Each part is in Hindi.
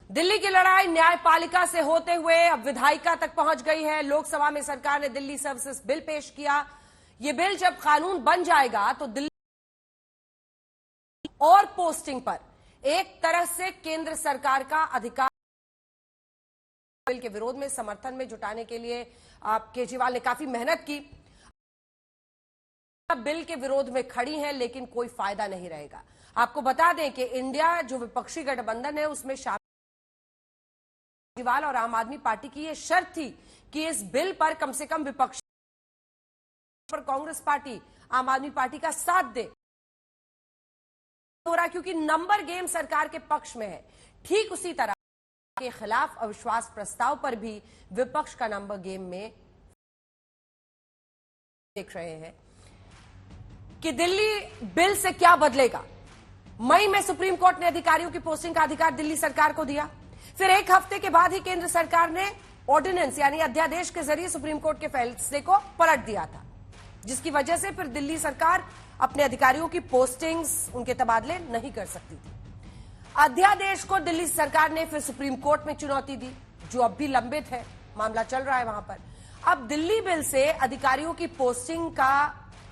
दिल्ली की लड़ाई न्यायपालिका से होते हुए अब विधायिका तक पहुंच गई है। लोकसभा में सरकार ने दिल्ली सर्विसेज बिल पेश किया। ये बिल जब कानून बन जाएगा तो दिल्ली और पोस्टिंग पर एक तरह से केंद्र सरकार का अधिकार। बिल के विरोध में समर्थन में जुटाने के लिए केजरीवाल ने काफी मेहनत की। बिल के विरोध में खड़ी हैं, लेकिन कोई फायदा नहीं रहेगा। आपको बता दें कि इंडिया जो विपक्षी गठबंधन है उसमें केजरीवाल और आम आदमी पार्टी की यह शर्त थी कि इस बिल पर कम से कम विपक्ष पर कांग्रेस पार्टी आम आदमी पार्टी का साथ दे। हो रहा क्योंकि नंबर गेम सरकार के पक्ष में है। ठीक उसी तरह के खिलाफ अविश्वास प्रस्ताव पर भी विपक्ष का नंबर गेम में देख रहे हैं कि दिल्ली बिल से क्या बदलेगा। मई में सुप्रीम कोर्ट ने अधिकारियों की पोस्टिंग का अधिकार दिल्ली सरकार को दिया। फिर एक हफ्ते के बाद ही केंद्र सरकार ने ऑर्डिनेंस यानी अध्यादेश के जरिए सुप्रीम कोर्ट के फैसले को पलट दिया था, जिसकी वजह से फिर दिल्ली सरकार अपने अधिकारियों की पोस्टिंग्स, उनके तबादले नहीं कर सकती थी। अध्यादेश को दिल्ली सरकार ने फिर सुप्रीम कोर्ट में चुनौती दी, जो अब भी लंबित है, मामला चल रहा है वहां पर। अब दिल्ली बिल से अधिकारियों की पोस्टिंग का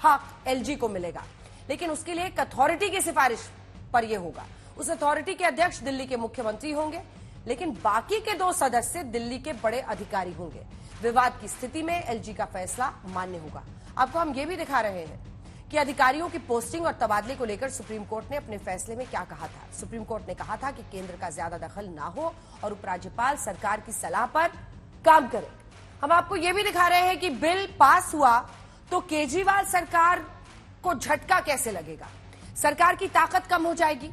हक एलजी को मिलेगा, लेकिन उसके लिए एक अथॉरिटी की सिफारिश पर यह होगा। उस अथॉरिटी के अध्यक्ष दिल्ली के मुख्यमंत्री होंगे, लेकिन बाकी के 2 सदस्य दिल्ली के बड़े अधिकारी होंगे। विवाद की स्थिति में एलजी का फैसला मान्य होगा। आपको हम ये भी दिखा रहे हैं कि अधिकारियों की पोस्टिंग और तबादले को लेकर सुप्रीम कोर्ट ने अपने फैसले में क्या कहा था। सुप्रीम कोर्ट ने कहा था कि केंद्र का ज्यादा दखल ना हो और उपराज्यपाल सरकार की सलाह पर काम करे। हम आपको यह भी दिखा रहे हैं कि बिल पास हुआ तो केजरीवाल सरकार को झटका कैसे लगेगा। सरकार की ताकत कम हो जाएगी,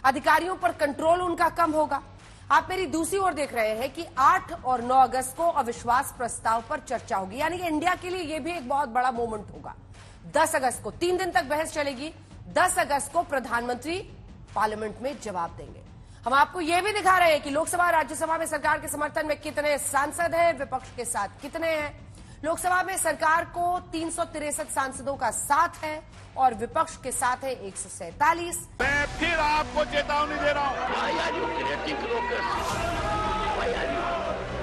अधिकारियों पर कंट्रोल उनका कम होगा। आप मेरी दूसरी ओर देख रहे हैं कि 8 और 9 अगस्त को अविश्वास प्रस्ताव पर चर्चा होगी, यानी कि इंडिया के लिए यह भी एक बहुत बड़ा मोमेंट होगा। 10 अगस्त को 3 दिन तक बहस चलेगी। 10 अगस्त को प्रधानमंत्री पार्लियामेंट में जवाब देंगे। हम आपको यह भी दिखा रहे हैं कि लोकसभा और राज्यसभा में सरकार के समर्थन में कितने सांसद हैं, विपक्ष के साथ कितने हैं। लोकसभा में सरकार को 363 सांसदों का साथ है और विपक्ष के साथ है 147। मैं फिर आपको चेतावनी दे रहा हूं,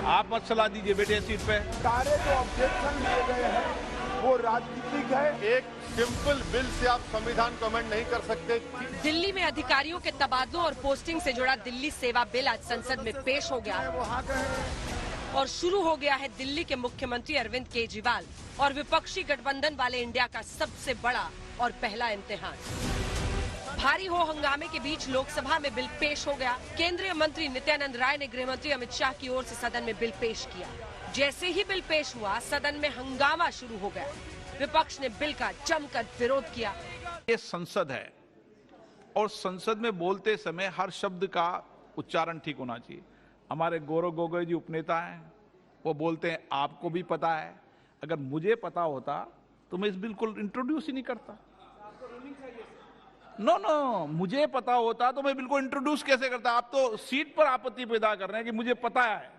आप मत सलाह दीजिए बेटे सीट पे। सारे जो ऑब्जेक्शन लिए गए हैं वो राजनीतिक है। एक सिंपल बिल से आप संविधान कमेंट नहीं कर सकते। दिल्ली में अधिकारियों के तबादलों और पोस्टिंग से जुड़ा दिल्ली सेवा बिल आज संसद में पेश हो गया और शुरू हो गया है दिल्ली के मुख्यमंत्री अरविंद केजरीवाल और विपक्षी गठबंधन वाले इंडिया का सबसे बड़ा और पहला इम्तिहान। भारी हो हंगामे के बीच लोकसभा में बिल पेश हो गया। केंद्रीय मंत्री नित्यानंद राय ने गृह मंत्री अमित शाह की ओर से सदन में बिल पेश किया। जैसे ही बिल पेश हुआ, सदन में हंगामा शुरू हो गया। विपक्ष ने बिल का जमकर विरोध किया। ये संसद है और संसद में बोलते समय हर शब्द का उच्चारण ठीक होना चाहिए। हमारे गौरव गोगोई जी उपनेता हैं, वो बोलते हैं आपको भी पता है। अगर मुझे पता होता तो मैं इस बिल को इंट्रोड्यूस ही नहीं करता। नो, मुझे पता होता तो मैं बिल को इंट्रोड्यूस कैसे करता। आप तो सीट पर आपत्ति पैदा कर रहे हैं कि मुझे पता है।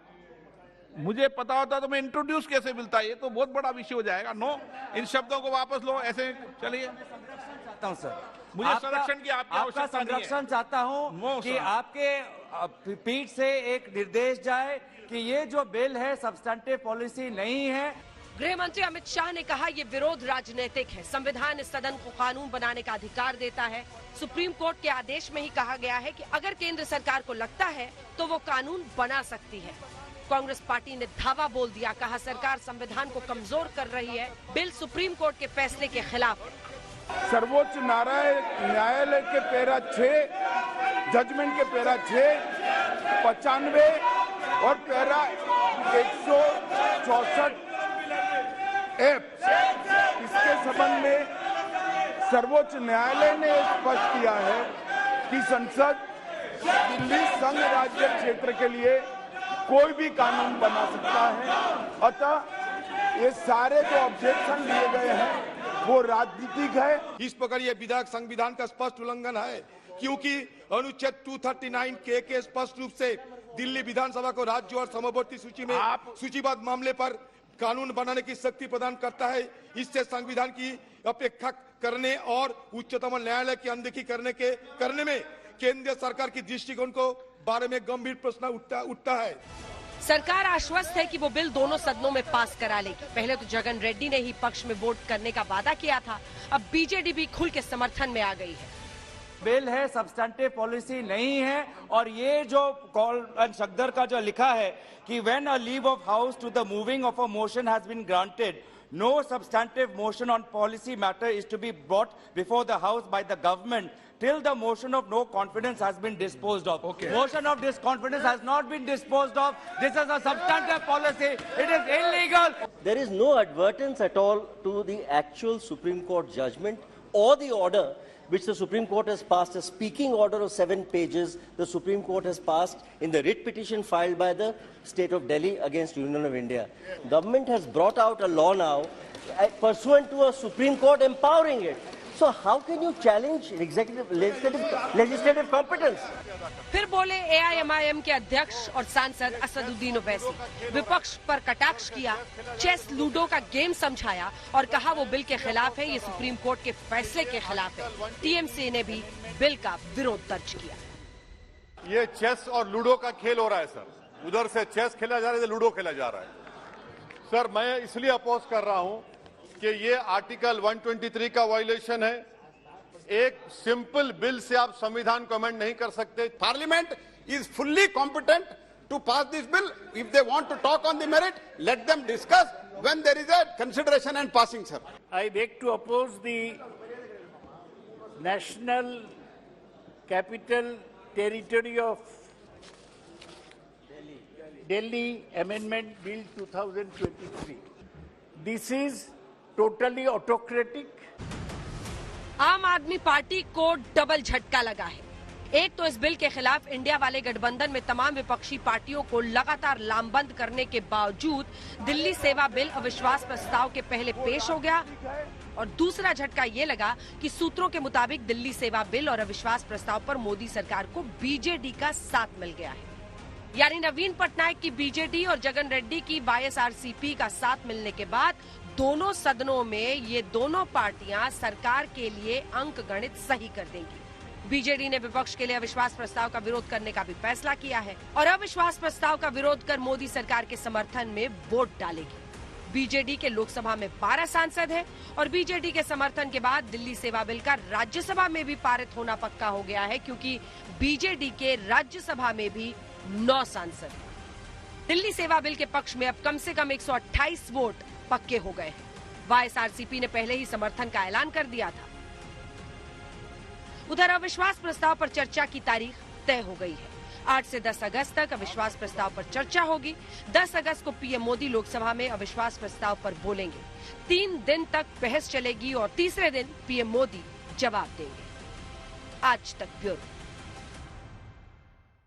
मुझे पता होता तो मैं इंट्रोड्यूस कैसे मिलता। ये तो बहुत बड़ा विषय हो जाएगा। नो, इन शब्दों को वापस लो। ऐसे चलिए, चाहता हूं सर, मुझे संरक्षण की आपका संरक्षण चाहता हूं कि आपके पीठ से एक निर्देश जाए कि ये जो बिल है सब्सटेंटिव पॉलिसी नहीं है। गृह मंत्री अमित शाह ने कहा ये विरोध राजनीतिक है। संविधान इस सदन को कानून बनाने का अधिकार देता है। सुप्रीम कोर्ट के आदेश में ही कहा गया है कि अगर केंद्र सरकार को लगता है तो वो कानून बना सकती है। कांग्रेस पार्टी ने धावा बोल दिया, कहा सरकार संविधान को कमजोर कर रही है। बिल सुप्रीम कोर्ट के फैसले के खिलाफ है। सर्वोच्च न्यायालय के पैरा 6 जजमेंट के पैरा 6, 95 और पैरा 164 एफ, इसके संबंध में सर्वोच्च न्यायालय ने स्पष्ट किया है कि संसद दिल्ली संघ राज्य क्षेत्र के लिए कोई भी कानून बना सकता है। अतः ये सारे जो ऑब्जेक्शन लिए गए हैं वो राजनीतिक है। इस प्रकार ये विधायक संविधान का स्पष्ट उल्लंघन है, क्योंकि अनुच्छेद 239 के स्पष्ट रूप से दिल्ली विधानसभा को राज्य और समवर्ती सूची में सूचीबद्ध मामले पर कानून बनाने की शक्ति प्रदान करता है। इससे संविधान की अपेक्षा करने और उच्चतम न्यायालय की अनदेखी करने में केंद्र सरकार की दृष्टिकोण को बारे में गंभीर प्रश्न उठता है। सरकार आश्वस्त है कि वो बिल दोनों सदनों में पास करा लेगी। पहले तो जगन रेड्डी ने ही पक्ष में वोट करने का वादा किया था, अब बीजेडी भी खुल के समर्थन में आ गई है। बिल है, सब्सटेंटिव पॉलिसी नहीं है। और ये जो कॉल एंड शक्दर का जो लिखा है कि when a leave of house to the moving of a motion has been granted, no substantive motion on policy matter is to be brought before the house by the government till the motion of no confidence has been disposed of. Okay. Motion of disconfidence has not been disposed of. This is a substantive policy. It is illegal. There is no advertence at all to the actual Supreme Court judgment or the order which the Supreme Court has passed, a speaking order of 7 pages the Supreme Court has passed in the writ petition filed by the State of Delhi against Union of India. Government has brought out a law now pursuant to a Supreme Court empowering it. So how can you challenge legislative competence? फिर बोले एआईएमआईएम के अध्यक्ष और सांसद असदुद्दीन ओवैसी। विपक्ष पर कटाक्ष किया, चेस लूडो का गेम समझाया और कहा वो बिल के खिलाफ है, ये सुप्रीम कोर्ट के फैसले के खिलाफ है। टीएमसी ने भी बिल का विरोध दर्ज किया। ये चेस और लूडो का खेल हो रहा है सर। उधर से चेस खेला जा रहा है, इधर लूडो खेला जा रहा है। सर मैं इसलिए अपोज कर रहा हूं कि ये आर्टिकल 123 का वायलेशन है। एक सिंपल बिल से आप संविधान को अमेंड नहीं कर सकते। Parliament is fully competent to pass this bill. If they want to talk on the merit, let them discuss when there is a consideration and passing, sir. I beg to oppose the National Capital Territory of Delhi Amendment Bill 2023. This is totally autocratic. आम आदमी पार्टी को डबल झटका लगा है। एक तो इस बिल के खिलाफ इंडिया वाले गठबंधन में तमाम विपक्षी पार्टियों को लगातार लामबंद करने के बावजूद दिल्ली सेवा बिल अविश्वास प्रस्ताव के पहले पेश हो गया, और दूसरा झटका ये लगा कि सूत्रों के मुताबिक दिल्ली सेवा बिल और अविश्वास प्रस्ताव पर मोदी सरकार को बीजेडी का साथ मिल गया है। यानी नवीन पटनायक की बीजेडी और जगन रेड्डी की वाईएसआरसीपी का साथ मिलने के बाद दोनों सदनों में ये दोनों पार्टियां सरकार के लिए अंक गणित सही कर देंगी। बीजेडी ने विपक्ष के लिए अविश्वास प्रस्ताव का विरोध करने का भी फैसला किया है और अविश्वास प्रस्ताव का विरोध कर मोदी सरकार के समर्थन में वोट डालेगी। बीजेडी के लोकसभा में 12 सांसद हैं और बीजेडी के समर्थन के बाद दिल्ली सेवा बिल का राज्यसभा में भी पारित होना पक्का हो गया है, क्योंकि बीजेडी के राज्यसभा में भी 9 सांसद हैं। दिल्ली सेवा बिल के पक्ष में अब कम से कम 128 वोट पक्के हो गए हैं। वाईएसआरसीपी ने पहले ही समर्थन का ऐलान कर दिया था। उधर अविश्वास प्रस्ताव पर चर्चा की तारीख तय हो गई है। 8 से 10 अगस्त तक अविश्वास प्रस्ताव पर चर्चा होगी। 10 अगस्त को पीएम मोदी लोकसभा में अविश्वास प्रस्ताव पर बोलेंगे। 3 दिन तक बहस चलेगी और तीसरे दिन पीएम मोदी जवाब देंगे। आज तक ब्यूरो।